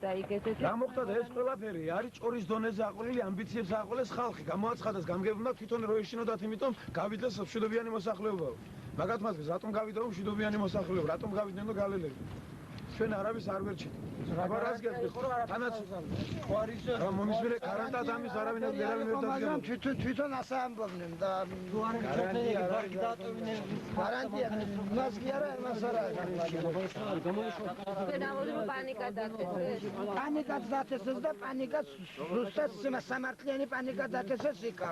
დაიგეთეთ? რა მოხდა და ეს ყველაფერი არის ჭორის დონეზე აყოლილი ამბიციებს აყოლეს ხალხი. გამოაცხადეს გამგებულმა თვითონ რო ეშინოდათ, იმიტომ გავიდეს მშვიდობიანი მოსახლეობა. მაგათ მაგას რატომ გავიდა რომ მშვიდობიანი მოსახლეობა? რატომ გავიდნენ და გალელები? ჩვენ არავის არ ვერჩით. აბა რას გეტყვი? თანაც რა მომისმენე გარანტად ამის არავინ ვერ დადგება. თვითონ ასე ამბობდნენ და გარანტია მას კი არა მას არა. პანიკა დაწესეს. პანიკაც დაწესეს და პანიკაც ზუსტად სამართლიანი პანიკა დაწესეს იქა.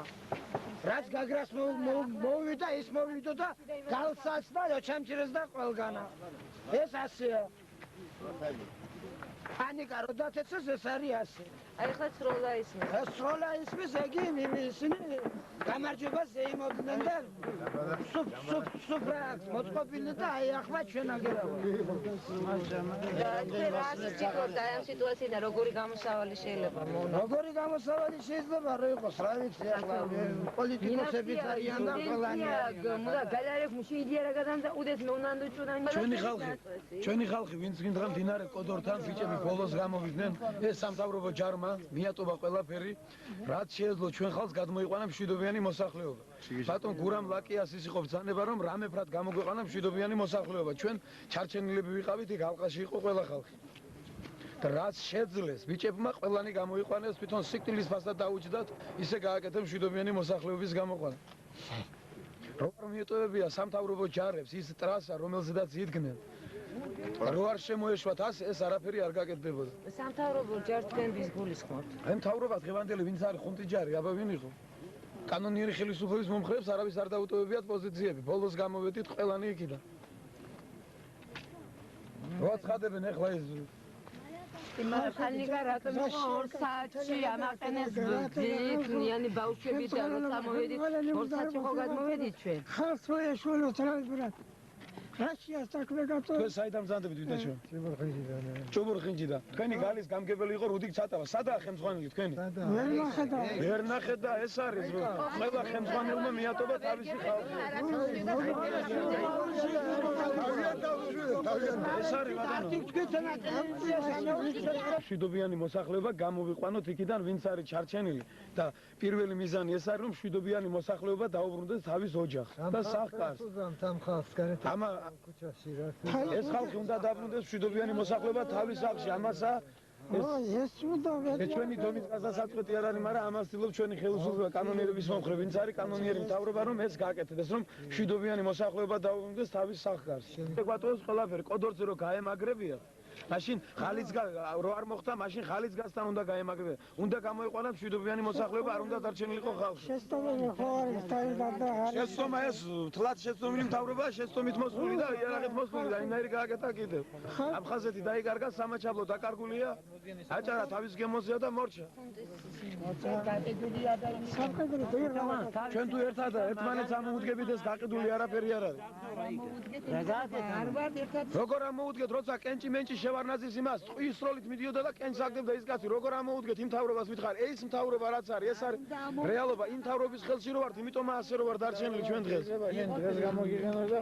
რაც გაგრას მოვიდა ის მოვიდა და გალსას და ჩამჭირეს და ყველგანა. ეს ასეა. პანიკა რო დაწესეს ეს არის ასე. აი ხა სროლა ისმის. სროლა ისმის ეგი ისინი გამარჯვებას ეიმოდნენ და სუფრაც მოწყობილი და აი ახლა ჩვენ აგერავა. და რა სიტყვოდა ამ სიტუაციიდან როგორი გამოსავალი შეიძლება მოუნა? როგორი გამოსავალი შეიძლება რა იყოს რა ვიცი ახლა პოლიტიკოსები არიან და ყველანი გადაარეკ მუშიდია რა გადამდა უდეს მეუნანდო ჩუნან ჩვენი ხალხი ვინც გინდღა მდინარე კოდორთან ბიჭები ბოლოს გამოვიდნენ ეს სამთავრობო ჯარმა მიატოვა ყველაფერი რაც შეეძლო ჩვენ ხალხს გადმოიყვანა მშვიდობიანი მოსახლეობა ბატონ გურამ ლაკიას ის იყო ბრძანება რომ რამეფრად გამოგვეყვანა მშვიდობიანი მოსახლეობა ჩვენ ჩარჩენილები ვიყავით იქ ალყაში იყო ყველა ხალხი და რაც შეძლეს ბიჭებმა ყველანი გამოიყვანეს თვითონ სიკვდილის ფასად დაუჭდათ ისე გააკეთეს მშვიდობიანი მოსახლეობის გამოყვანა როგორ მიეტოვებია სამთავრობო ჯარებს ის ტრასა რომელზედაც იდგნენ რო არ შემოეშვათ ეს არაფერი არ გაკეთდებოდა სამთავრობო ჯარს თქვენთვის გულისხმობთ აი მთავრობა დღევანდელი ვინც არის ხუნტი ჯარი აბა ვინ იყო კანონიერი ხელისუფლების მომხრეებს არავის არ დაუტოვებიათ პოზიციები ბოლოს გამოვედით ყველანი იქიდან რო ცხადებენ ეხლა ეს ხალხი რატომ 2 საათში ამაყენეს ძილიანი ბავშვები და როცა მოვედით 2 საათში ხო გადმოვედით ჩვენ ხალხს ეშველოთ რა ბრატ რაშიას დაკვეგატო თქვენ საიდან მზადებით ვიდეო ჭუბურხინჯიდან თქვენი გალის გამგებელი იყო რუდიკ ცატავა სადაა ხელმძღვანელი თქვენი ვერ ნახედა ეს არის ყველა ხელმძღვანელმა მიატოვა თავისი ხალხი ეს არის მშვიდობიანი მოსახლეობა გამოვიყვანოთ იქიდან ვინც არის ჩარჩენილი და პირველი მიზანი ეს არის რომ მშვიდობიანი მოსახლეობა დაუბრუნდეს თავის ოჯახს და სახკარს ამა ეს ხალხი უნდა დაბრუნდეს მშვიდობიანი მოსახლეობა თავის სახლში ამასა ეს ჩვენი დონის გასასაწყვეტი არ არის მაგრამ ამას ცდილობს ჩვენი ხელისუფლება კანონიერების მომხრე ვინც არის კანონიერი მთავრობა რომ ეს გააკეთდეს რომ მშვიდობიანი მოსახლეობა დაუბრუნდეს თავის სახკარში ეკვატორს ყველაფერი კოდორზე რო გაემაგრებია მაშინ ხალიც რო არ მოხდა მაშინ ხალიც გასთან უნდა გაემაგრებია უნდა გამოიყვანა მშვიდობიანი მოსახლეობა არ უნდა დარჩენილიყო ხალხი შეცდომილი ხო არის დაიდადა შეცდომა ეს თლად შეცდომილი მთავრობა შეცდომით მოსული და იარაღით მოსული და იმერი გააკეთა კიდევ აფხაზეთი დაიკარგა სამაჩაბლო დაკარგულია აჭარა თავის გემოზეა და მორჩა ჩვენ თუ ერთად ერთმანეთს ამოუდგებით ეს გაყიდული არაფერი არ არის როგორ ამოუდგეთ როცა კენჭი მენჭი შევარნაძის იმას ტყვის სროლით მიდიოდა და კენჭს აგდებდა ის კაცი როგორ ამოუდგეთ იმ მთავრობას ვითხარ ეს მთავრობა რაც არის ეს არის რეალობა იმ მთავრობის ხელში რო ვართ იმიტომ ასე რო ვარ დარჩენილი ჩვენ დღეს დღეს გამოგიღენოთ და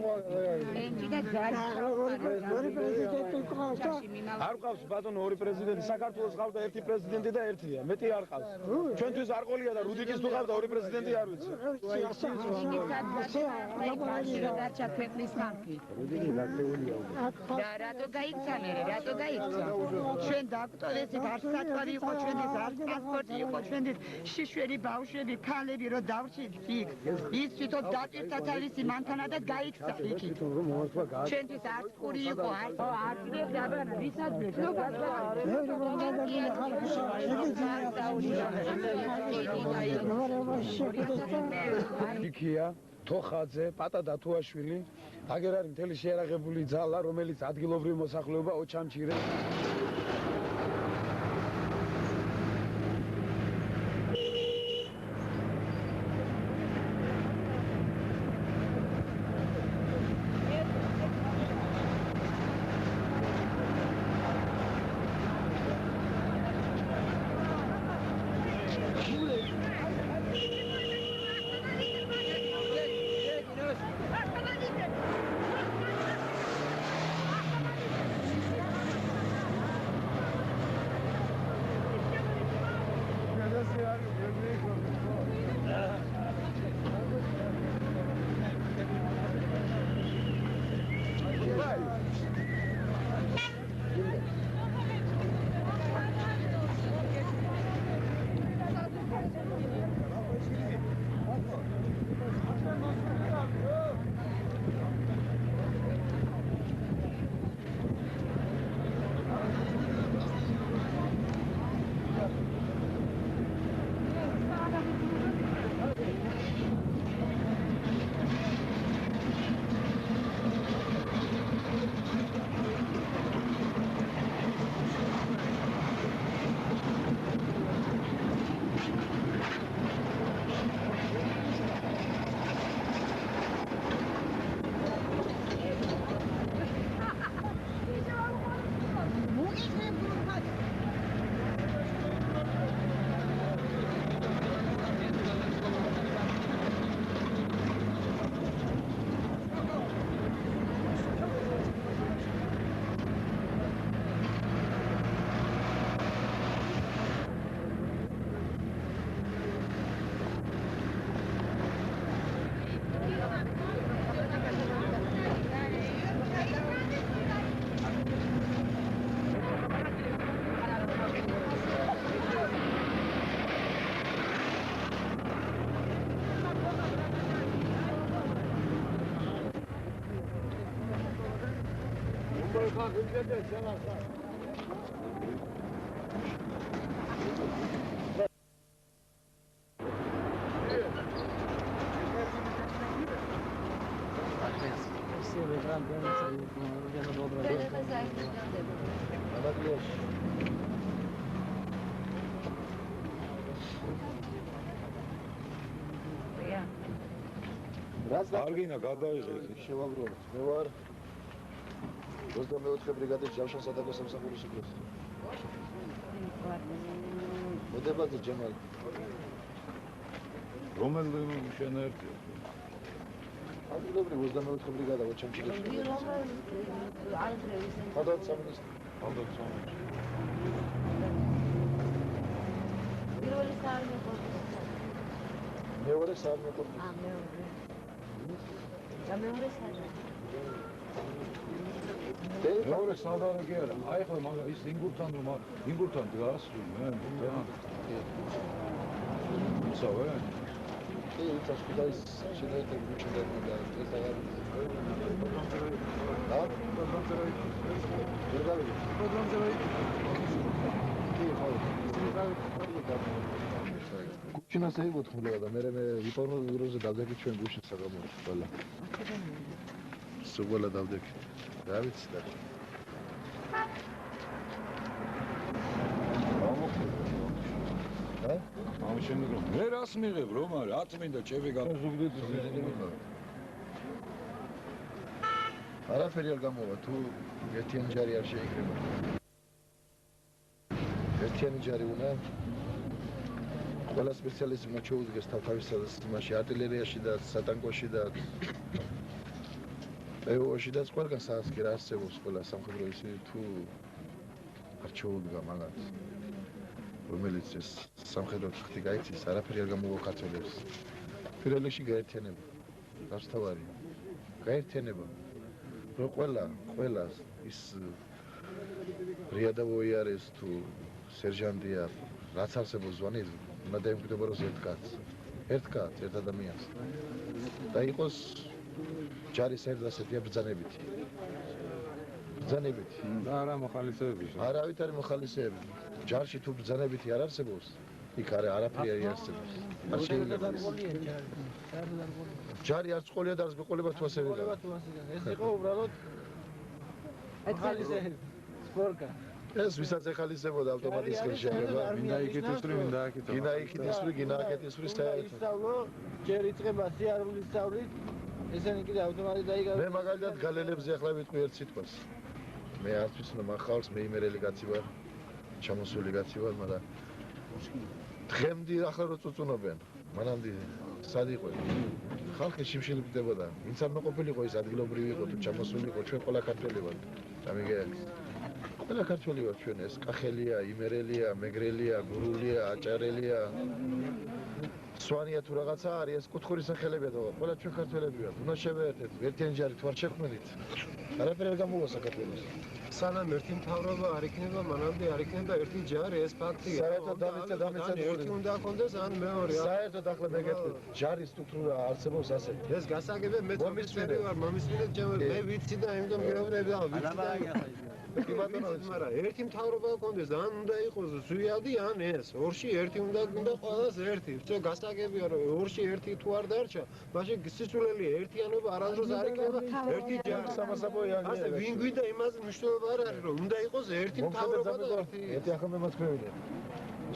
არ ყავს ბატონო ორი პრეზიდენტი საქართველოს ყავდა ერთი პრეზიდენტი და ერთია მეტი არ ყავს ჩვენთვის არ ყოლია და რუდიკის თუ ყავდა ორი პრეზიდენტი არ ვიცი დარჩა ქვეყნის ხალხი და რატო გაიქცა რატო გაიქცა ჩვენ დაგვტოვეთ არ საკვარი იყო ჩვენთვის არ პასპორტი იყო ჩვენთვის შიშველი ბავშვები ქალები რო დავრჩით იქ ის თვითონ დაპირდა თავისი მანქანადაც გაიქცა იქით ჩვენთვის არ ყური იყო არ წლებდა ვისაც იქია თოხაძე პატა დათუაშვილი აგერ არის მთელი შეერაღებული ძალა რომელიც ადგილობრივი მოსახლეობა ოჩამჩირებს არგინა გადაიღეთ. შევაბრუნოთ. მე ვარ 24 ბრიგადის ჯავშან-სადაგოს სამსახურის უფროს. მოდებაზე ჯემალ. რომელი შენერთია? ადგილობრივ 24 ბრიგადა ოჩამჭილებში. ხადად სამინისტრო. ხადად სამინისტრო. პირველი საარმიო კორპუსი. მეორე საარმიო კორპუსი. მეორე. და მეორე საარმიო. მეორე საადარი კი არა. აი ხო მაგრამ ის ინგურთან დგას მე სავე კი ის სპიტალის შეიძლება გუჩნდება და ეს აღარ და გუჩნას ეიბოთხმულა და მე ვიპარნოზე დავდექით ჩვენ გუშინ საგამოში ყველა სულ დავდექით და ვიცი და ამ შემდეგ რომ მე რას მიღებ რომ არა აწმინდა ჩემი გამოზუგდით არაფერი არ გამოვა თუ ერთიანი ჯარი არ შეიკრება ერთიანი ჯარი უნდა ყველა სპეციალისტი მოჩოუდგეს თავთავის იმაში არტილერიაში და სატანკოში და პეოში და ყველგან საასკი რა არსებობს ყველა სამხედრო ისე თუ არ ჩოუდგა მაგათ რომელიც ეს სამხედრო თხთი გაიცის არაფერი არ გამოვა ქართველებს პირველ რიგში გაერთიანება გასთავარი გაერთიანება რომ ყველა ის რიადა ვოიარეს თუ სერჟანტია რაც არსებობს ზვანი უნდა დაემკვიდროს ერთ ადამიანს და იყოს ჯარის ერთდროულად ბრძანებითი და არა მოხალისეები არავით არის მოხალისეები ჯარში თუ ბრძანებითი არ არსებობს იქ არაფერი არ არსებობს არ შეიძლება ჯარი არც ყოლია და არც გყოლება თუ ასე ვიღა ეს იყო უბრალოდ ხალისე სპორკა ეს ვისაც ეხალისებოდა ავტომატის ხელშეღება მინდა აკეთისფრი საერთოდ ისწავლო ჯერ იწყება სიარულის სწავლით ესენი კიდე ავტომატი დაიგავდა მე მაგალითად გალელებზე ახლა ვიტყვი ერთ სიტყვას მე არც ვიცნობ ახალს მე იმერელი კაცი ვარ ჩამოსული კაცი ვარ მაგრამ დღემდე ახლა რო წუწუნობენ მანამდე სად იყო ხალხი შიმშილი ბდებოდა ვინც არ მოყოფილიყო ის ადგილობრივი იყო თუ ჩამოსული იყო ჩვენ ყველა ქართველი ვართ და მიგე ყველა ქართველი ვარ ჩვენ ეს კახელია, იმერელია, მეგრელია, გურულია, აჭარელია. სვანია თუ რაღაცა არის ეს კუთხური სახელებია და ყველა ჩვენ ქართველები ვართ. უნდა შევეერთეთ, ერთიანი ჯარით ვარ შექმნით. არაფერი არ გამოვა საქართველოს. სანამ ერთი მთავრობა არ იქნება, მანამდე არ იქნება ერთი ჯარი, ეს ფაქტია. საერთოდ დამეცა ერთი უნდა კონდეს ან მეორე. საერთოდ ახლა მეგეთქვით, ჯარის სტრუქტურა არსებობს ასე. ეს გასაგებია მე მომისმინე ვარ, მომისმინე მე ვიცი და იმიტომ გეუბნები და ვიცი. კი ბატონო, მაგრამ ერთი მთავრობა კონდეს, ან უნდა იყოს ზვიადი, ან ეს. ორში ერთი უნდა ყველას ერთი. ვთქვი, გასაგებია რომ ორში ერთი თუ არ დარჩა, მაშინ სიცოცხლელი ერთიანობა არასდროს არ იქნება ერთი ჯარი. სამასაბოია. ასე ვინ გვინდა იმას მნიშვნელობა არ არის რომ უნდა იყოს ერთი მთავრობა და ერთი ახლა მემოქმედია.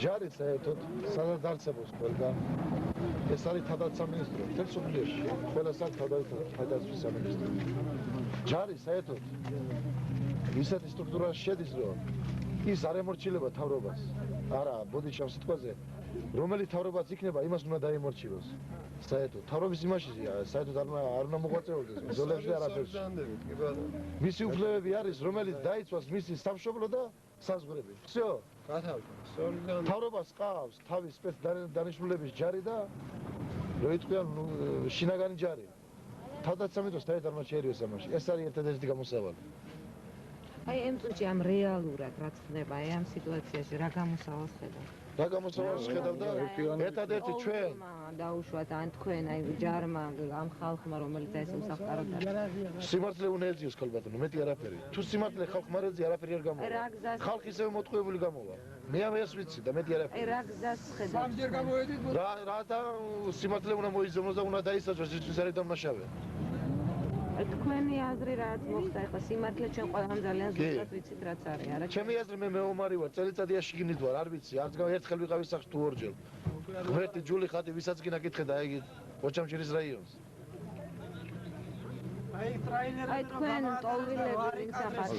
ჯარი საერთოდ სადაც არსებობს ყველგან. ეს არის თავდაცვის მთელ სოფლიოში. ყველა თავდაცვის სამინისტრო. ჯარი საერთოდ ისეთი სტრუქტურა შედის რომ ის არ ემორჩილება თავრობას. არა, ბოდიშავ სიტყვაზე რომელიც თავრობაც იქნება, იმას უნდა დაემორჩილოს. საერთოდ თავრობის იმაშია, საერთოდ არ უნდა მოღვაწეობდეს ბრძოლებში არაფერს. მისი უფლებები არის, რომელიც დაიცვას მისი სამშობლო და საზღვრები. всё. თავრობას ყავს თავის სპეცდანიშნულების ჯარი და რო იტყვიან შინაგანი ჯარი. თავდაცვის საერთოდ არ მოჩერიოს ამაში. ეს არის ერთადერთი გამოსავალი. აი ამ წუთში ამ რეალურად რაც ხდება, აი ამ სიტუაციაში რა გამოსავალს ხედავთ? რა გამოსავალს ხედავ და ერთადერთი ჩვენ დაუშვათ ან თქვენ აი ჯარმა ამ ხალხმა რომელიც ეს უსახკაროდ არის. სიმართლე უნდა ეძიოს ქალბატონო, მეტი არაფერი. თუ სიმართლე ხალხმა არ ეძია, არაფერი არ გამოვა. ხალხი ისევ მოტყუებული გამოვა. მე ეს ვიცი და მეტი არაფერი. აი რა გზას ხედავთ? სამჯერ გამოვედით. რა და სიმართლე უნდა მოიზომოს და უნდა დაისაჯოს ის არის დამნაშავე. თქვენი აზრი რაც მოხდა ახლა სიმართლე ჩვენ ყველამ ძალიან ზუსტად ვიცით რაც არის არა ჩემი აზრი მე მეომარი ვარ წელიწადიაში შიგნით ვარ არ ვიცი არც ერთხელ ვიყავი სახში თუ ორჯერ ღმერთი ჯული ხატი ვისაც კი ნაკითხე და აი ოჩამჭირის რაიონს აი თქვენ ტოლვილები ვინ სახართ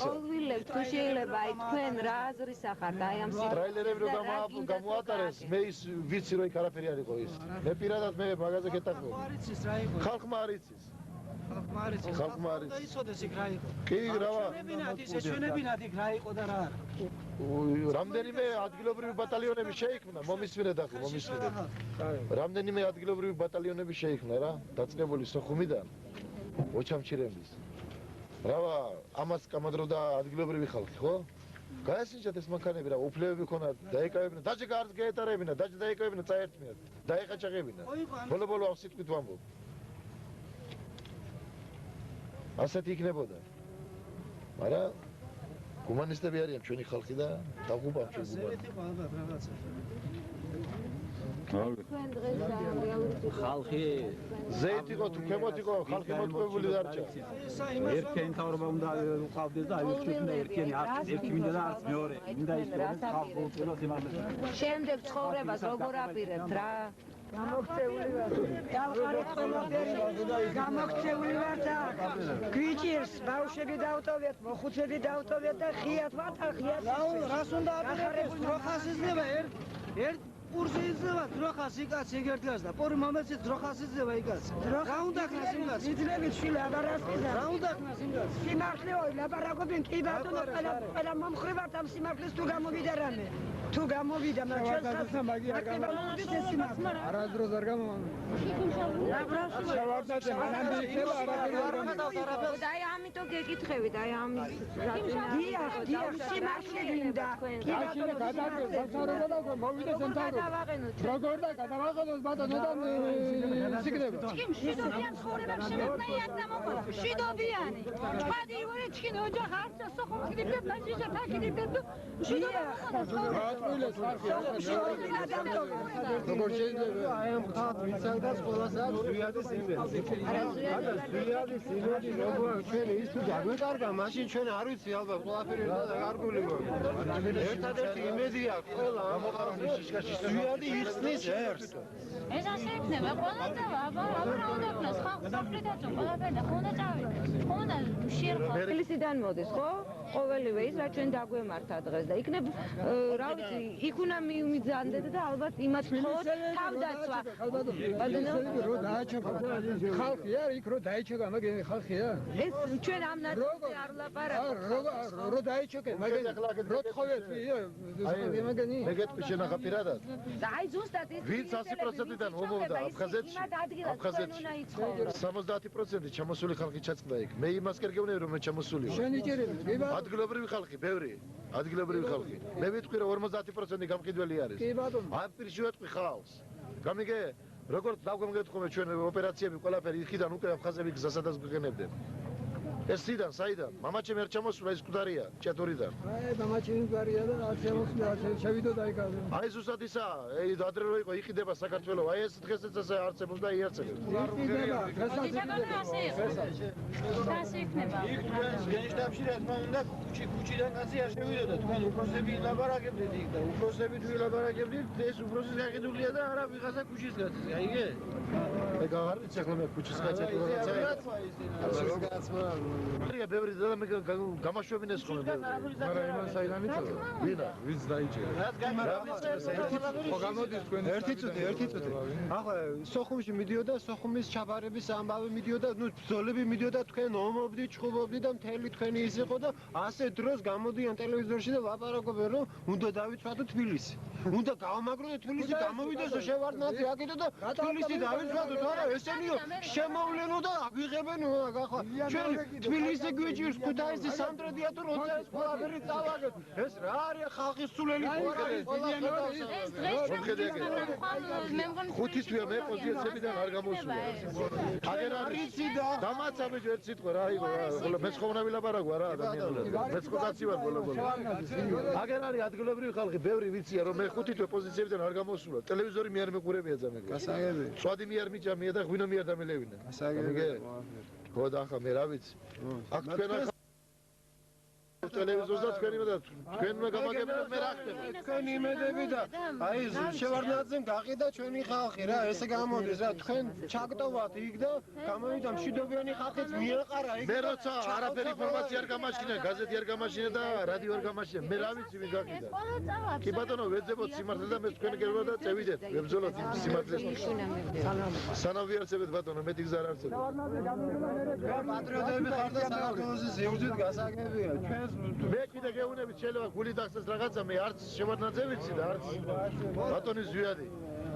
ტოლვილებს თუ შეიძლება აი თქვენ რა აზრი სახართ აი ამ ტრაილერები რომ გამოატარეს მე ის ვიცი რომ იქ არაფერი არ იყო ის მე პირადად მე მაგაზე გეტყვი ხალხმა არ იცის ხალხმა არ იცის იცოდეს იქ რა იყო კი რავა ჩვენებინათ იქ რა იყო და რა არა რამდენიმე ადგილობრივი ბატალიონები შეიქმნა მომისმინეთ ახლა მომისმინეთ რამდენიმე ადგილობრივი ბატალიონები შეიქმნა რა დაწყებული სოხუმიდან ოჩამჭირების რავა ამას კამადრობდა ადგილობრივი ხალხი ხო გაესინჯათ ეს მანქანები რა უფლებები ქონათ დაეკავებინა დაჭე გარს გაეტარებინა დაჭე დაეკავებინა წაერთმიათ დაეყაჭაღებინა ბოლო ამ სიტყვით ვამბობ ასეთი იქნებოდა მაგრამ გუმანისტები არიან ჩვენი ხალხი და დაგუბავ ჩვენ ხალხი ზეით იყო თუ ქემოთ იყო ხალხი მოტყუებული დარჩა ერთიანი თავრობა უნდა უყავდეს და აირჩიოს და ერთიანი არც ერთი მინდა და არც მეორე მინდა ის რომ ხალხი უწევს იმას შემდეგ ცხოვრებას როგორ აპირებთ რა გამოქცეული ვარ და გვიჭირს ბავშვები დავტოვეთ მოხუცები დავტოვეთ და ხიათ ვატახიათ რას უნდა აპირებს დროხას იზნება ერთ კურსი იზნება დროხას იკაც ეგერთლას და პორი მომეცი დროხას იზნება იკაც რა უნდა ქნას იმას იძნებით შვილა აბარასკიზა რა უნდა ქნას იმას სიმართლე ой ლაბარაკობენ კი ბატონო ყველა მომხრევართ ამ სიმართლეს თუ გამოვიდა რამე თუ გამოვიდა მაგრამ ჩვენ არასდროს არ გამოვიდა შევარდნაძე მანამდე იქნება არაფერი და აი ამიტომ გეკითხებით აი ამის დიახ სიმართლე გინდა კი ბატონო გადაგება და მოვიდა ცენტრალურ როგორ და გადავაყენოს ბატონო და სიგნება ჩქიმ შიდობიან ცხოვრებამ შემოწმეათ და მოყოლა შიდობიანი თქვენი ვარ ჩქინ ოჯახ არც სოხომ კიდებ მაჟიშა ფაკიდებ გაწყვილეს ხალხი როგორ შეიძლება აი ამ ხალხ ვიცადას ყველასაც ზვიადის იმედი ზვიადის იმედი როგორ ჩვენ ის თუ დაგვეკარგა მაშინ ჩვენ არ ვიცი ალბათ ყველაფერი და გარგული გვაქვს ერთადერთი იმედი აქვს ყველა ამ ხალხის შიშკაშის ზვიადი იხსნის ერს. ეს ასე იქნება, ყველა წავა, აბა უნდა ქნას, ხალხს საფრთხეთაც ყველაფერი და ხონდა წავიდეს. ხონდა შერხა. თბილისიდან მოდის, ხო? ყოველივე ის რა ჩვენ დაგვემართა დღეს და იქნებ რა ვიცი, იქ უნდა მივიძანდეთ და ალბათ იმათ ხოლმე თავდაცვა. რო დააჩაგა ხალხია, იქ რო დაიჩაგა, მაგენ ხალხია. ეს ჩვენ ამ ნაწილზე არ ვლაპარაკობთ. რო დაიჩაგე, მაგენ რო თხოვეთ, მაგენი. მე გეტყვი შენახა პირადად. და აი ზუსტად ეს ვინც 100%-დან მომოვდა აფხაზეთში, აფხაზეთში 70% ჩამოსული ხალხი ჩაწყდა იქ. მე იმას კი არ გეუბნები რომ მე ჩამოსული ვარ. შენი ჭირები, კი ბატონო. ადგილობრივი ხალხი, ბევრი. ადგილობრივი ხალხი. მე ვიტყვი რომ 50% გამყიდველი არის. კი ბატონო. ამ პირში ვეტყვი ხალხს. გამიგე? როგორც დაგვემგეთქომე ჩვენ ოპერაციები ყველაფერი იქიდან უკვე აფხაზები გზასადაც გვიყენებდნენ. ეს სიდან, საიდან? მამაჩემ არ ჩამოსულა ეს მკვდარია, ჭეთურიდან. აი, მამაჩემი მკვდარია და არ ჩამოსულა, შევიდო დაიკავე. აი ზუსტად ისა, ადრე რო იყო იყიდება საქართველო, აი ეს დღესაც ასე არსებობს და იარსებებს. იყიდება, დღესაც იყიდება. ასე იქნება. იქ თქვენ გენშტაბში რა თქმა უნდა ქუჩიდან კაცი არ შევიდოდა, თქვენ უფროსები ლაბარაკებდით იქ და უფროსები თუ ლაბარაკებდით, ეს უფროსი გაყიდულია და არა ვიღაცა ქუჩის კაცი, აიგე? აი გავარდით ახლა მე ქუჩის კაცი რაღაცა. აბა რო გაცმა რია ბევრი და მე გამაშვებინეს ხოლმე ბევრი. მაგრამ იმან საიდან იცოდა? ვინა? ვინც დაიჭერა? ხო გამოდის თქვენ ერთი წუთი. ახლა სოხუმში მიდიოდა, სოხუმის ჩაბარების ამბავი მიდიოდა, ნუ ბრძოლები მიდიოდა, თქვენ ომობდით, ჭუბობდით და მთელი თქვენი ის იყო და ასე დროს გამოდიან ტელევიზორში და ლაპარაკობენ რომ უნდა დავიცვათო თბილისი. უნდა გავამაგროთ თბილისი, გამოვიდოს შევარდნათი აკეთო და თბილისი დავიცვათოთ, არა ესენიო შემოვლენო და აგვიღებენ ახლა ჩვენ თბილისი გვიჭირს ქუთაისი სამტრედია თუ როცა ეს ყველაფერი წავაგეთ ეს რა არის ხალხის სულელი ხუთი თვეა მე პოზიციებიდან არ გამოსულა. აგერ არის და დამაცაბე ერთ სიტყვა რა იყო რა მე ხონა ვილაპარაკო რა ადამიანურად მე ხოცაცი ვარ ბოლო-ბოლო. აგერ არის ადგილობრივი ხალხი ბევრი ვიცია რომ მე ხუთი თვე პოზიციებიდან არ გამოსულა. ტელევიზორი მე არ მეკურებია ძამეგე. გასაგები. სვადი მე არ მიჭამია და ღვინო მე არ დამელევინა. გასაგები. ხო და ახლა მე რა ვიცი. აქ თქვენ ახლა ტელევიზორს და თქვენი და თქვენმა გამაგებინოთ მე რა ხდება. თქვენი იმედები და აი შევარდნაძემ გაყიდა ჩვენი ხალხი რა ესე გამოდის რა თქვენ ჩაგტოვათ იქ და გამოვიდა მშვიდობიანი ხალხიც მიეყარა იქ. მე როცა არაფერი ინფორმაცია არ გამაშინა, გაზეთი არ გამაშინა და რადიო არ გამაშინა, მე რა ვიცი ვინ გაყიდა. კი ბატონო, ვეძებოთ სიმართლე და მე თქვენ გერბა და წევიდეთ, ვებრძოლოთ იმ სიმართლეს. სანამ ვიარსებეთ ბატონო, მეტი გზა არ არსებობს. პატრიოტები ხარ და საქართველოს ზეუზით გასაგებია. ჩვენ მე კიდე გეუბნებით შეიძლება გული დახსნას რაღაცა მე არც შევარდნაძე ვიცი და არც ბატონის ზვიადი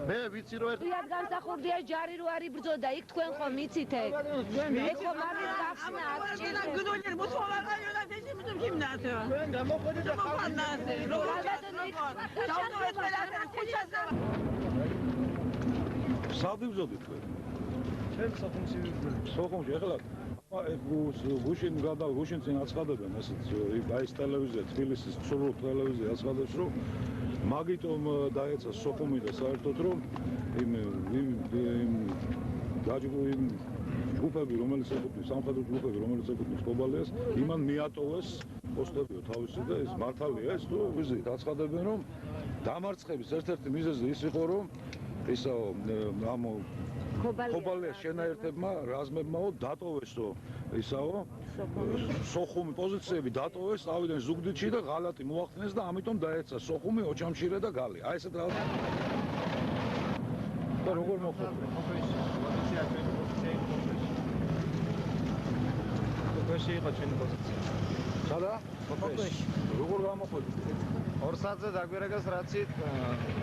მე ვიცი რომ ერთად განსახურდია ჯარი რო არის ბრძოდა იქ თქვენ ხომ იცით ეგ ეხო მაგის გახსნა არ ჭირდება გუდონიერ მოსვალაკაიო და ეს იმით გიმნათო ჩვენ გამოходით და ხალხი რო დავდოთ ყველაფერი ქუჩაზე სავდივზოდით თქვენ ჩვენ სოხუმში ვიძებთ სოხუმში ეხლა გუშინ გადა გუშინ წინ აცხადებენ ესეც აი ეს ტელევიზია თბილისის სრულ ტელევიზია აცხადებს რომ მაგიტომ დაეცა სოხუმი და საერთოდ რომ იმ ჯგუფები რომელიც ეკუთვნის სამხედრო ჯგუფები რომელიც ეკუთვნის კობალეას იმან მიატოვეს პოსტებიო თავისი და ეს მართალია ეს თუ ვიზით აცხადებენ რომ დამარცხების ერთ-ერთი მიზეზი ის იყო რომ ისაო ამ კობალეას შენაერთებმა რაზმებმაო დატოვესო ისაო სოხუმი პოზიციები დატოვეს ავიდან ზუგდიდში და ღალატი მოახდინეს და ამიტომ დაეცა სოხუმი ოჩამშირე და გალი აი ესეთ რა და როგორ მოხდა სოფეში იყო ჩვენი პოზიცია სადა სოფეში როგორ გამოხდა ორ საათზე დაგვირეკეს რაცით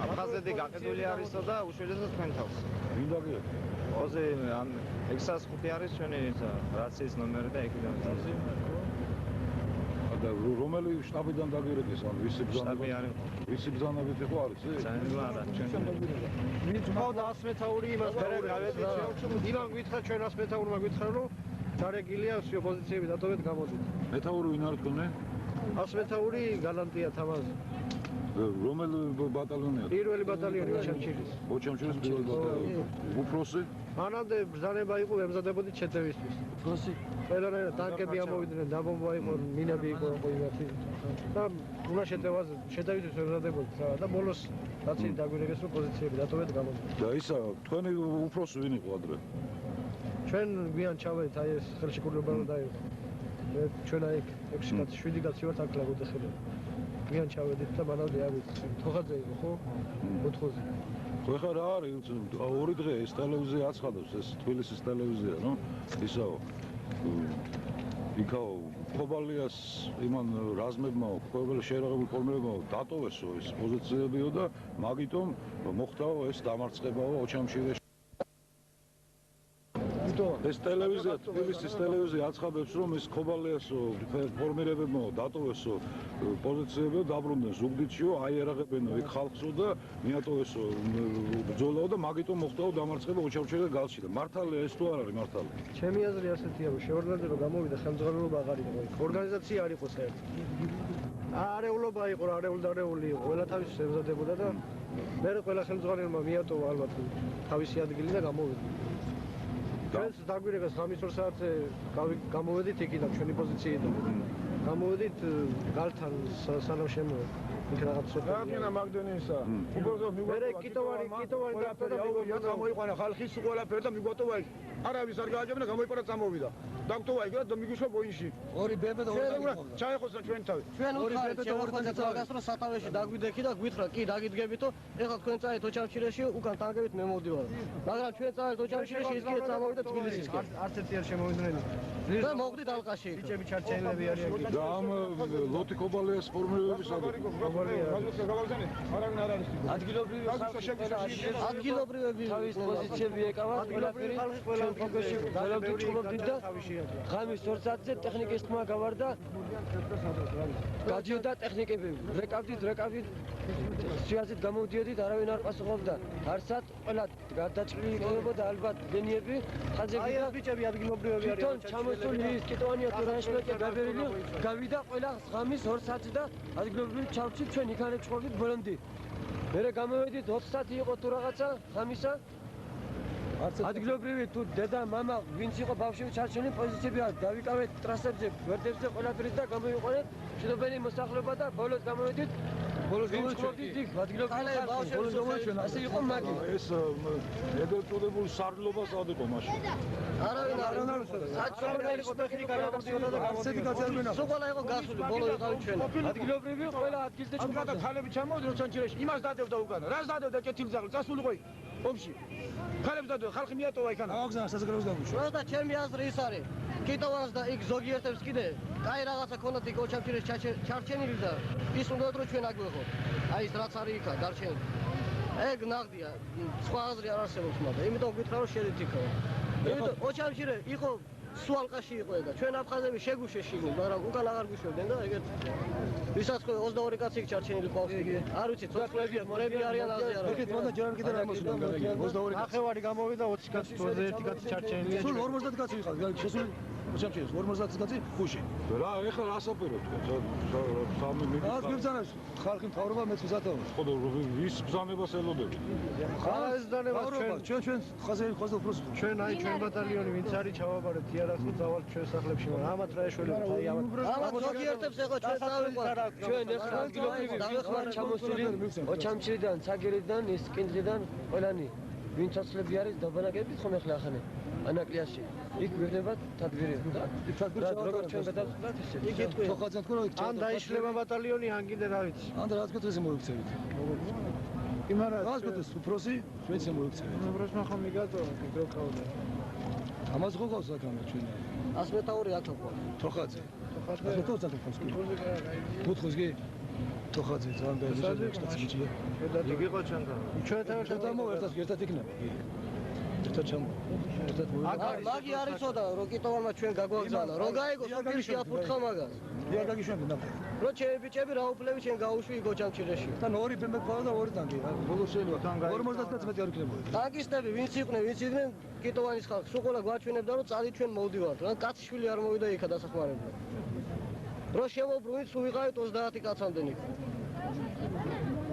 აფხაზეთი გაყიდული არისო და უშედეგოდ თქვენ თავს ვინ დაგიერე ოზე ამ 605 არის ჩვენი რაციის ნომერი და იქიდან და რომელი შტაბიდან დაგიერეკეს ან ვისი შტაბი არის ვისი ბრძანებით იყო არის ძალიან არა ჩვენ ვინც მოვდა 100 მეთაური იმას გავედით იმან გითხრა ჩვენ 100 მეთაურმა გითხრა რომ დარეგილია სიო პოზიციები დატოვეთ გამოდით მეთაური ვინ არის თქვენ 100 მეთაური გალანტია თამაზი რომელი ბატალიონია პირველი ბატალიონი ოჩამჩირის პირველი ბატალიონი უფროსი მანამდე ბრძანება იყო ემზადებოდით შეტევისთვის უფროსი ყველანაირად ტანკები ამოვიდნენ, დაბომბვა იყო, მინები იყო ყოველათი. და უნდა შედავით ვერადებოდით რა და ბოლოს რაც ის დაგვირეკეს რომ პოზიციები დატოვეთ გამოდით. და ისა თქვენი უფროსი ვინ იყო ადრე? ჩვენ გვიან ჩავედით აი ეს ხელშეკრულება რომ დაიღო. მე ჩვენ აი 6 კაცი 7 კაცი ვართ აქ ლაგოდეხელი. გვიან ჩავედით და მანამდე ავით. თოხაძე იყო ხო? ოთხოზე. ხო ხა რა არის ორი დღე ეს ტელევიზია აცხადებს ეს თბილისის ტელევიზია ნო ისაო იქაო ხობალიას იმან რაზმებმა ყოველ შეერაღებულ ფორმირებმა დატოვესო ეს პოზიციებიო და მაგიტომ მოხდაო ეს დამარცხებაო ოჩამშირის ეს ტელევიზია თბილისის ტელევიზია აცხადებს რომ ეს ხობალიას ფორმირებებმა დატოვესო პოზიციებიო დაბრუნდნენ ზუგდიდშიო აიარაღებენო იქ ხალხსო და მიატოვესო ბრძოლაო და მაგიტომ მოხდაო დამარცხება ოჩამშირის და გალში და მართალია ეს თუ არ არის მართალი ჩემი აზრი ასეთია რომ შეორგანიზება გამოვიდა ხელმძღვანელობა აღარ იყო ორგანიზაცია არ იყო საერთოდ არეულობა იყო არეული იყო ყველა თავის ემზადებოდა და მე ყველა ხელმძღვანელმა მიატოვა ალბათ თავისი ადგილი და გამოვიდა ჩვენს დაგვირეკეს 5-2 საათზე გამოვედით იქიდან ჩვენი პოზიციიდან გამოვედით გალთან სანამ შემოვედი იქ რაღაც სოფელი რა მაგდენისა უბრალოდ მე კიტოვარი და გამოიყვანა ხალხის ყველაფერი და მიგვატოვა იქ არავის არ გააჯებნა გამოიყვანა წამოვიდა დამტოვა იქ და მიგუშვა ბოინში ორი ბებე და ორი ჩაეხოსა ჩვენ თავი ჩვენ ორი ბებე და ორი წაგასრო სათავეში დაგვიდექი და გვითხრა კი დაგიდგებითო ეხლა თქვენ წაით ოჩამშირეში უკან ტანგებით მე მოვდივარ მაგრამ ჩვენ წაით ოჩამშირეში ის კი წამოვიდა თბილისისკენ არც ერთი არ შემოვიდნენ და მოხდით ალყაში ბიჭები ჩარჩენილები არიან და ამ ლოტი კობალიას ფორმირებების ადგილობრივები თავის პოზიციები ეკავათ ყველაფერი ჩვენ ფოკუსში ველოდით და ღამის 2 საათზე ტექნიკის თმა გავარდა გადიოდა ტექნიკები რეკავდით სიაზით გამოდიოდით არავინ არ პასუხობდა არსად ყველა გადაჭრილი იქნებოდა ალბათ ლინიები ხაზები და ბიჭები ადგილობრივები არიან თვითონ ჩამოსული ის კიტოვანია თუ რაშმეტი გაბერილი გავიდა ყველა ღამის 2 საათზე და ადგილობრივი ჩავჭით ჩვენ იქანე ჩხობდით ბოლომდე მერე გამოვედით 20 საათი იყო თუ რაღაცა ღამისა ადგილობრივი თუ დედა მამა ვინც იყო ბავშვები ჩარჩენილი პოზიციები დავიკავეთ ტრასებზე გვერდებზე ყველაფერი და გამოვიყვანეთ მშვიდობელი მოსახლეობა და ბოლოს გამოვედით ბოლოს გამოვიჩვენეთ იქ ადგილობრივი ბოლოს გამოვიჩვენეთ ასე იყო მაგი ეს ეგრეთწოდებულ სარდლობას არ იყო მაშინ არავინ საჭიროელი იყო ტექნიკა გადასწოდა და არსები გაძარბენა სულ იყო გასული ბოლო იყავით ჩვენ ადგილობრივი ყველა ადგილზე ჩუმდა და ხალები ჩამოვიდნენ ჩანჩერეში იმას დადევდა უკან რას დადევდა კეთილძაღლი წასულიყო იქ ომში ხალებს დადევდა ხალხი მიატოვა იქანა აღგზავნა საზოგადოებას დაგვიშვა და ჩემი აზრი ის არის კიტოვანს და იქ ზოგიერთებს კიდე კაი რაღაცა ქონდათ იქ ოჩამჩირეს ჩარჩენილი და ის უნდათ რომ ჩვენ აგვეღოთ აი ეს რაც არის იქა დარჩენილი ეგ ნაღდია სხვა აზრი არ არსებობს მაგრამ იმიტომ გითხრა რომ შედით იქა იმიტომ ოჩამჩირე იყო სუალყაში იყო ეგა ჩვენ აფხაზები შეგუშეში მაგრამ უკან აღარ გვიშვებდნენ და ეგეთ ვისაც ხო 22 კაცი ჩარჩენილი ყავს იგი არ ვიცი ცოცხლები მორები არიან აზე არა ეგეთ მონდა ჯერ კიდე რა მოსულა 22 ახევარი გამოვიდა 20 კაცი 21 კაცი ჩარჩენილია სულ 50 კაცი ვიყავ შესული ოჩამჩირეს 50 კაცი გუში რა ეხლა რა საპიროთ სამი მიგი ას გვიბზანებს ხალხი მთავრობა მეც ვიზატავ ხო და ვის ბზანებას ელოდები ხალხის ბზანებას ჩვენ ხაზები ხაზ უფროს ჩვენ აი ჩვენ ბატალიონი ვინც არის ჩავაბარეთ იარაღს დავალთ ჩვენ სახლებში მაგრამ ამათ რა ეშველებთ აი ამათ ზოგიერთებს ეხლა ჩვენ წავიყვანთ ჩვენ ეხლა ადგილობრივი დავეხმართ ჩამოსული ოჩამჩირიდან ცაგერიდან ის კინძიდან ყველანი ვინც აცლები არის დაბანაკებით ხომ ეხლა ახანე ანაკლიაში იქ გვერდებათ თადგირი როგორ ჩვენ გადავწყვეტ ისე იქ იტყვი თოხაძე თქო რომ იქ ან დაიშლება ბატალიონი ან კიდე რა ვიცი ან და რა თქო ესე მოიქცევით იმარა რას გეტყვი უფროსი ჩვენც მოიქცევით უფროსმა ხომ მიგატოვა იქ რო ყავდა ამას ხო ყავს საკამე ჩვენ 100 მეტაური აქ ყავს თოხაძე თოხაძე კუთხოს გი თოხაძე ძალიან დაიჯერა სტაციაში იგი ყო ჩვენთან ჩვენთან ერთად იქნება ერთად ჩამო ერთად მაგი არისოდა რო კიტოვანმა ჩვენ გაგვაგზავნა რო გაიგო სოფელში აფურთხა მაგას დიახ გაგიშვები ნახე რო ჩემი ბიჭები რა უფლები ჩვენ გაუშვი გოჩამჩირეში თან ორი ბემბე ყავა და ორი ტანკი ბოლოს შეიძლება თან 50 კაცი მეტი არ იქნებოდა ტანკისტები ვინც იყვნენ კიტოვანის ხალხი სულ ყოლა გვაჩვენებდა რომ წადით ჩვენ მოვდივართ რა კაციშვილი არ მოვიდა იქა დასახმარებლად რო შემოbrunit სულ ვიყავით 30 კაცამდე იქ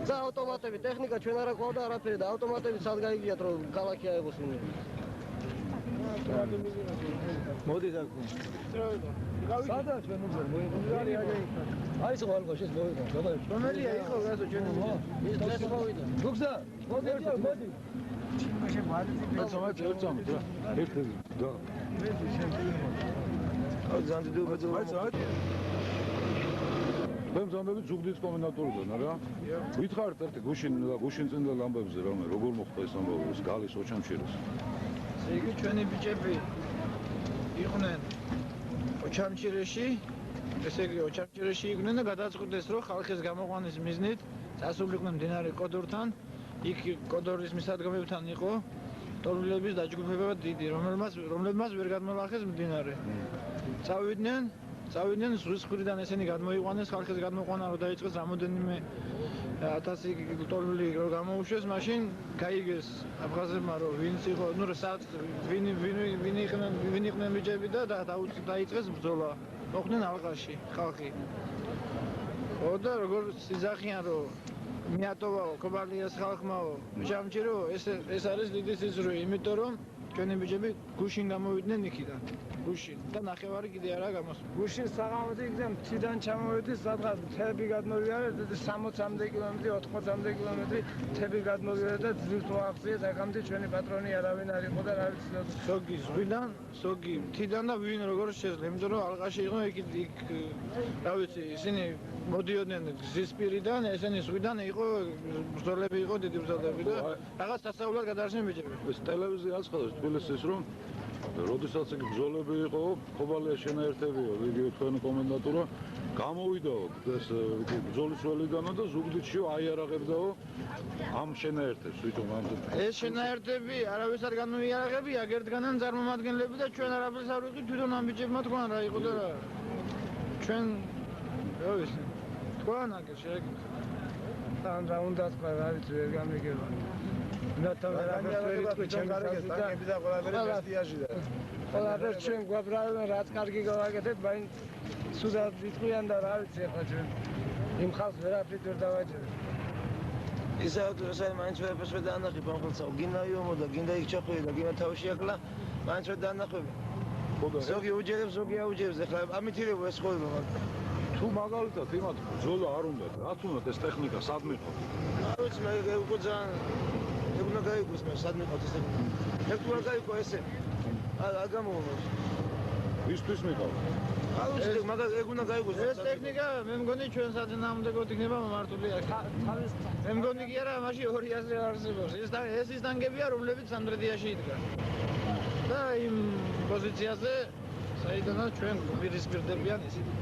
და ავტომატები ტექნიკა ჩვენ არა ყავდა არაფერი და ავტომატები სად გაიგიათ რომ ქალაქი აიღოს უნდა მოდი და სადაც ჩვენ უნდა მოიყვანო აი ეს ყოლ გაშეს მოიყვანო რომელია იყო გასო ჩვენი ის დღეს მოვიდა გუგზა მოდი მოდი ბემზანდები ზუგდიდის კომენდანტურიდან არა? ვითხარით ერთი გუშინწინდელ ამბებზე რომ როგორ მოხდა ეს ამბავი გალის ოჩამჩირეს. იგი ჩვენი ბიჭები იყვნენ ოჩამჩირეში, ესე იგი ოჩამჩირეში იყვნენ და გადაწყვიტეს რომ ხალხის გამოყვანის მიზნით წასულიყვნენ მდინარე კოდორთან, იქ კოდორის მისადგომებთან იყო ტოლულების დაჯგუფება დიდი, რომლებმაც ვერ გადმოახეს მდინარე. წავიდნენ ზღვის მხრიდან ესენი გადმოიყვანეს ხალხის გადმოყვანა რომ დაიწყეს რამოდენიმე 1000 ტოლული რომ გამოუშვეს, მაშინ გაიგეს აფხაზებმა რომ ვინც იყო, ნუ ვინ იყვნენ ბიჭები და დაიწყეს ბრძოლა. მოხვდნენ ალყაში ხალხი. ხო და როგორ სიძახიან რომ მიატოვაო კობალიას ხალხმაო, ჯამჭირო ეს არის დიდი სიზრუე, იმიტომ რომ ჩვენი ბიჭები გუშინ გამოვიდნენ იქიდან. გუშინ და ნახევარი კიდე არა გამოსული. გუშინ საღამოთი იქიდან მთიდან ჩამოვედი სადღაც მთები გადმოვიარე 60-მდე კილომეტრი 80-მდე კილომეტრი მთები გადმოვიარე და ძილს მოახციეს აქამდე ჩვენი პატრონი არავინ არ იყო და რა ვიცი სოგი ზღვიდან სოგი მთიდან და ვინ როგორ შეძლო იმიტომ რომ ალყაში იყო იქ რა ვიცი ისინი მოდიოდნენ გზისპირიდან ესენი ზღვიდან იყო ბრძოლები იყო დიდი ბრძოლები და რაღაც სასწაულად გადაარჩნენ ბიჭები. ეს ტელევიზია აცხადებს თბილისის რომ როდესაც იქ ბრძოლები იყო, ხობალია შენაერთებიო, იგივე თქვენი კომენდანტურა გამოვიდაო ეს ბრძოლის ველიდანო და ზუგდიდში აიარაღებდაო ამ შენაერთებს, თვითონ ამ ეს შენაერთები არავის არ განუიარაღებია, ერთგანან წარმომადგენლები და ჩვენ არაფერს არ ვიყავით, თვითონ ამ ბიჭებმა თქვან რა იყო და რა. ჩვენ რა ვიცი, თქვან აგერ შეეკითხა. თან რა უნდა თქვა, რა ვიცი, ვერ გამიგება. ყველაფერს ჩვენ გვაბრალენ რაც კარგი გავაკეთეთ, მაინც სუდად ვიტყვიან და რა ვიცი ახლა ჩვენ იმ ხალხს ვერაფრით ვერ დავაჭერეთ. ისა მაინც ვერაფერს ვერ დაანახებ ამ ხალხს, გინდა იომო და გინდა იქ ჩახვიდე და გინდა თავში აკლა, მაინც ვერ დაანახები. ზოგი უჯერებს, ზოგი აუჯერებს, ახლა ამითირებო ეს ხოლმე მაგრამ თუ მაგალითად იმათ ბრძოლა არ უნდათ, რაც უნდათ ეს ტექნიკა სად მიყო? არ ვიცი, მე უკვე ძალიან ეგუნა გაიგოს მე სად მიყავთ ესე. ეგუნა გაიგო ესე. არ გამოვარს. ისთვის მიყავ? არ ვიცი, მაგრამ ეგუნა გაიგოს. ეს ტექნიკა მე მგონი ჩვენ საწინააღმდეგოდ იქნება მართული აქ. მე მგონი კი არა, მაშინ 200 არსებობს. ეს ის ტანგებია, რომლებიც სამდრედიაში იდგა. და იმ პოზიციაზე საიდანაც ჩვენ პირისპირდებიან ისინი.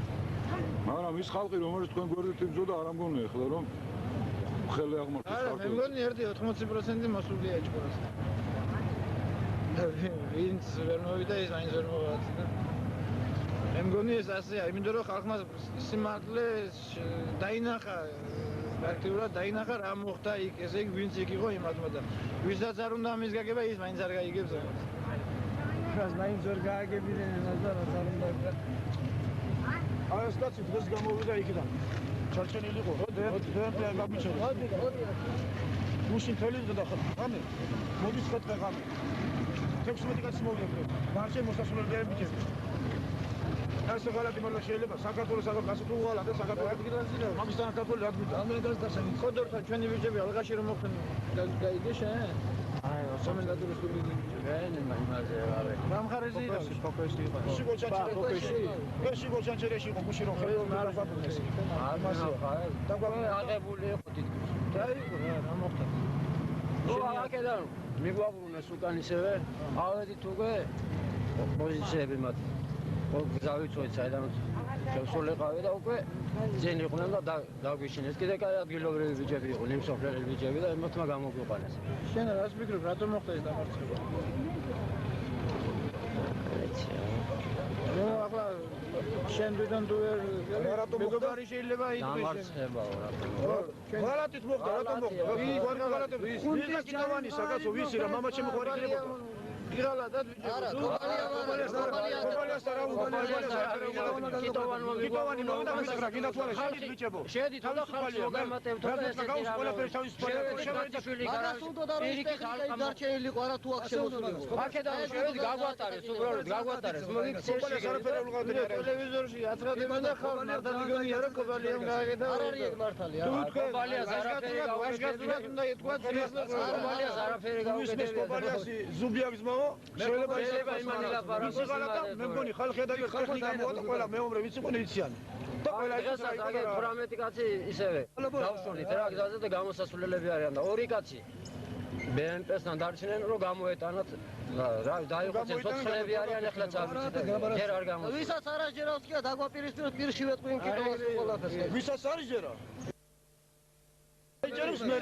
მაგრამ ის ხალხი რომელიც თქვენ გვერდით იბრძოდა არ ამგონია ახლა რომ ხელი აღმოჩნდა. არა, მე მგონი 80% მოსულია ჭკურასთან. და ვინც ვერ მოვიდა ის მაინც ვერ მოვაწყდა. მე მგონი ეს ასეა, იმიტომ რომ ხალხმა სიმართლე დაინახა, პრაქტიკულად დაინახა რა მოხდა იქ, ესე იგი ვინც იქ იყო იმათმა და ვისაც არ უნდა ამის გაგება ის მაინც არ გაიგებს ამას. რას მაინც ვერ გააგებიდნენ ამას და რაც არ უნდა აი ეს კაცი დღეს გამოვიდა იქიდან. ჩარჩენილი იყო. დეპლე გამიჩერე. გუშინ თელი დღე ხამე. მოდის ხეთყე ხამე. 16 კაცი მოვიდა. მარშე მოსასვლელი ბიჭები. ასე ღალატი მოლა შეიძლება საქართველოს აღარ თუ ღალა და საქართველოს გიდანზინა. მაგისთან საქართველოს ადგილ. ამერიკას დასანი. კოდორთან ჩვენი ბიჭები ალღაში რომ მოხდნენ გაიგე შენ? აი, კომენდანტურის ბიჭები. ვენენ იმაზე არა. გამხარეზე იყო. ფოკუსი იყო. შიგოჩანჩერეში იყო გუში რომ ხელო არ ფაფუნეს. ამასო ხარ. და აღებული იყო თითქოს. და იყო რა მოხდა. აქედან მიგვაყრუნეს უკან ისევე ავედით უკვე პოზიციები მათ გავიწვეთ საიდან შემსულიყავი და უკვე ძენ იყვნენ და დაგვიშინეს კიდე კაი ადგილობრივი ბიჭები იყვნენ იმსოფლელი ბიჭები და ემოთმა გამოგვიყვანეს შენ რას ვფიქრობ რატომ მოხდა ეს დამარცხება ნუ ახლა შენ თვითონ თუ რატომ მეგობარი შეიძლება იყოს დამარცხებაო რატომ ღალატით მოხდა რატომ მოხდა ვინ გვალატები ვინ კიტოვანი საკაცო ვისი რა მამა ჩემი ყვარი იქნებოდა გიღალადად ვიჭებო. არა, კობალიას არა, კიტოვანი მოვიდა მისხრა, გინდა თუ არა შედით ვიჭებო. შედით და ხალხს მოგემატებთ და ესეთი მაგას უნდა და რომ ტექნიკა დარჩენილიყო არა თუ აქ შემოსულიო. აქედან შევედი გაგვატარეს, უბრალოდ გაგვატარეს. კობალიას არაფერი არ უყავდები არა. ტელევიზორში აცრადება და ხალხს მართლა მიგონი არა კობალიამ გააკეთა. არ არის ეგ მართალი. კობალიას არაფერი გაუკეთებიათ უნდა ითქვათ კობალიას არაფერი გაუკეთებიათ. კობალიასი ზუბიაგს მოო, შეიძლება იმან ილაპარაკოს. მე მგონი ხალხი და ტექნიკა მოვა და ყველა მეორე ვიცი ყო იციან. და ყველა ეს 18 კაცი ისევე დავშორდით რა გზაზე და გამოსასვლელები არიან და ორი კაცი BNP-სთან დარჩნენ რომ გამოეტანათ რა დაიღუცენ ცოცხლები არიან ეხლა წავიცით ჯერ არ გამოწევს ვისაც არ აჯერავს კი დაგვაპირისპიროს პირში ვეთყვი კიტოვას ყველაფერს ვისაც არ იჯერა აიჯერებს მე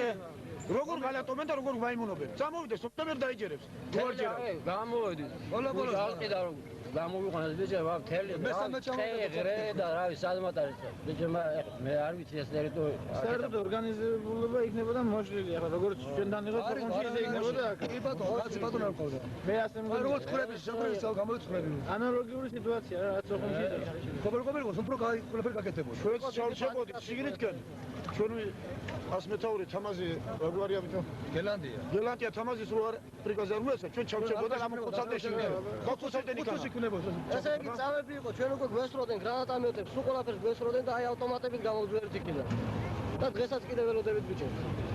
როგორ გალატომენ და როგორ ვაიმუნობენ წამოვიდეს სექტემბერ დაიჯერებს თუ არ ჯერა გამოვიდით ბოლო ალყიდა რომ გამოვიყვანეს ბიჭებო მთელი ღრე და რა ვიცი სადმათ არის ბიჭებო მე არ ვიცი ეს ტერიტორია საერთოდ ორგანიზებულობა იქნებოდა მოშლილი ახლა როგორც ჩვენთან იყო თქონში ისე იქნებოდა აქ კი ბატონო რაც ბატონო არ ყავდა მე ასე მგონი როგორც ხრების საფრთხეს გამოვიწყდები ანალოგიური სიტუაცია რა რაც თქონში კობელ უფრო ყველაფერი გაკეთებოდა ჩვენც ჩავშებოდით შიგნითკენ ჩვენ ასმეთაური თამაზი რაგვარია ბიჭო გელანდია თამაზის რო არ პრიკაზე არ უესა ჩვენ ჩავშებოდა გამოკოცავდე შიგნით გაკოცავდნენ იქ ესე იგი წავები იყო ჩვენ უკვე გვესროდნენ გრანატამეტებს სულ ყველაფერს გვესროდნენ და აი ავტომატებით გამოვძვერთ იქიდან და დღესაც კიდე ველოდებით ბიჭებს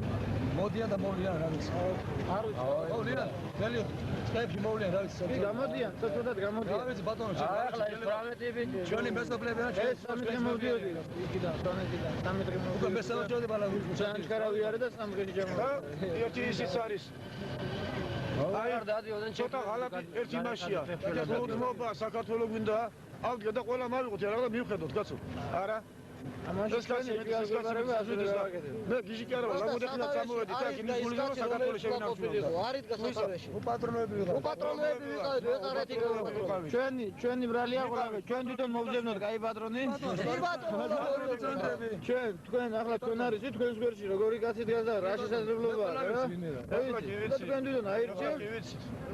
მოდიან და მოვლიან რა ვიცი არ ვიცი მოვლიან ძელი სტეფი მოვლიან რა ვიცი გამოდიან ცოტათად გამოდიან რა ვიცი ბატონო ახლა ეს 18 ბიჭი ჩვენი მეზობლები რა ეს 13 მოვდიოდი იქიდან 13 უკვე მესამეჯოდი ბალა ჩანჩქარავი არის და სამგეში ჯამო ერთი ისიც არის აი არ დადიოდენ ცოტა ღალატი ერთი მასია გულმობა საქართველოს გვინდა ალგე და ყველა მავიღოთ რა და მივხედოთ კაცო არა ამაში კაცი მე გიჟი კი არა ლაგოდეხნა წამოვედი და გინის გული რომ საქართველოს შევინახავ არის გასათავეში უპატრონოები ვიყავით ჩვენი ბრალია ყოლავე ჩვენ თვითონ მოვძებნოთ კაი პატრონი ჩვენ თქვენ ახლა თქვენ არის თქვენს გვერდში როგორი კაცი დგას და რა შესაძლებლობა რა თქვენ თვითონ აირჩევთ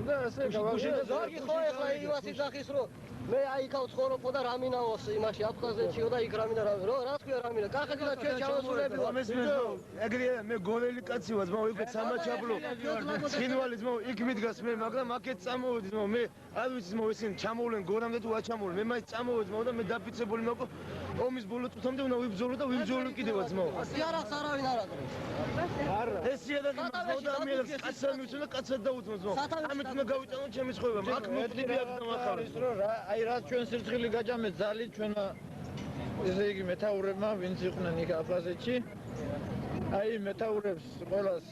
და ასე გავაგზავნეთ ზოგი ხო ახლა ივას იძახის რომ მე აი იქ ვცხოვრობ და რამინაოს იმაში აფხაზეთშიო და იქ რამინა რა თქვია რამინა კახეთი და ჩვენ ჩავასულები ვარ ეგრე მე გოველი კაცი ვარ ძმაო იქ სამაჩაბლო ცხინვალი ძმაო იქ მიდგას მე მაგრამ აქეთ წამოვედი ძმაო მე არ ვიცი ძმაო ისინი ჩამოვლენ გორამდე თუ აჩამოვლენ მე მაინც წამოვედი ძმაო და მე დაფიცებული მაქვს ომის ბოლო წუთამდე უნდა ვიბრძოლო და ვიბრძოლო კიდევ ძმაო სიარაღს არავინ არ აკრავს არა ეს სიარაღი ძმაო და მე კაცსა მივცელა კაცსა დაუძმო ძმაო ამით უნდა გავიტანო ჩემი ცხოვრება მაგ მოხდები აქ დამახარეს აი რა ჩვენ სირცხილი გაჯამეთ ძალით ჩვენმა ესე იგი მეთაურებმა ვინც იყვნენ იქ აფხაზეთში აი მეთაურებს ყველას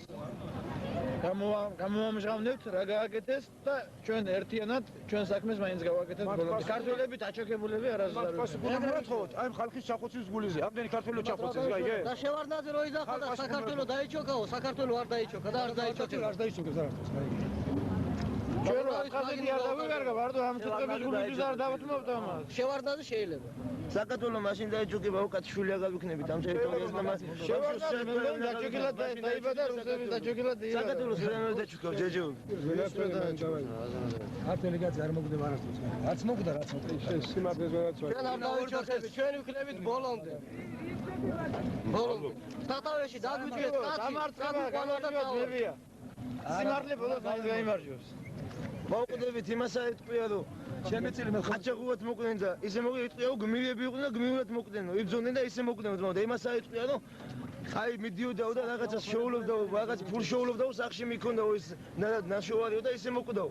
გამოვამჟღავნებთ რა გააკეთეს და ჩვენ ერთიანად ჩვენ საქმეს მაინც გავაკეთებთ ბოლომდე ქართველები დაჩოქებულები არასდროს არ ვიყავთ აი ხალხის ჩახოცის გულიზე ამდენი ქართველი ჩახოცეს გაიგე და შევარდნაძე რო იძახა და საქართველოს დაიჩოქაო საქართველოს არ დაიჩოქა და არ დაიჩოქება არ დაიჩოქებს რა თქმა უნდა ჩვენ აფხაზეთი არ დავიგარგა ვარდო ამ სიტყვების გულისთვის არ დავუთმობთ ამას შევარდნაძე შეიძლება საქართველოს მაშინ დაიჩოქება უკაც შვილი აღარ ვიქნებით ამ ტერიტორიაზე და მას შევარდნაძე დაჩოქილად დაიბადა რუსების დაჩოქილად დაიბადა საქართველოს ვერ დაჩოქა ჯეჯო არტელი კაცი არ მოგვდება არასდროს არც მოგვდა რაც სიმართლეს ვერაც ვარ ჩვენ არ დავიჩოქებით ჩვენ ვიქნებით ბოლომდე სათავეში დაგვიჭირეთ კაცი გამარცხება გამარჯვებია სიმართლე ბოლოს მაინც გაიმარჯვებს მოვკვდებით იმას არ იტყვია რომ ჩემი წილი მე ხაჭაღუათ მოკვდნენ და ისე მოგიტყვია რომ გმირები იყვნენ და გმირად მოკვდნენ იბრძოდნენ და ისე მოკვდნენ და იმას არ იტყვია რომ აი მიდიოდაო და რაღაცას შოულობდაო რაღაც ფულს შოულობდაო სახში მიქონდაო ის ნაშოვარიო და ისე მოკვდაო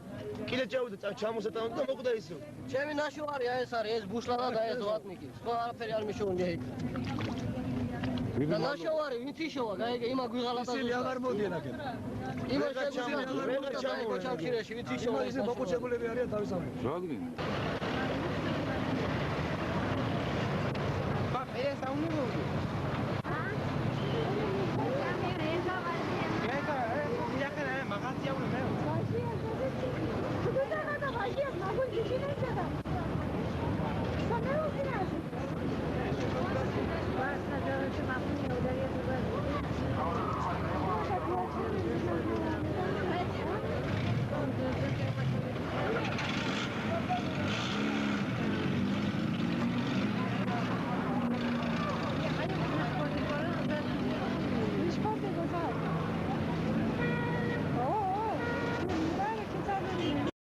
კიდე ჩავიდა ჩამოსატანო და მოკვდა ისე ჩემი ნაშოვარია ეს არის ეს ბუშლადა და ეს ვატნიკი სხვა არაფერი არ მიშოვნა იქ და ნაშოვარი ვინც იშოვა გაიგე იმა გვიღალატა ისინი აღარ მოდიან აქ იმა შეგვიძლია ჩამქირეში ვინც იშოვა ის მოკუჩებულები არიან თავის ამბავს რადგან ეს აუნებოდი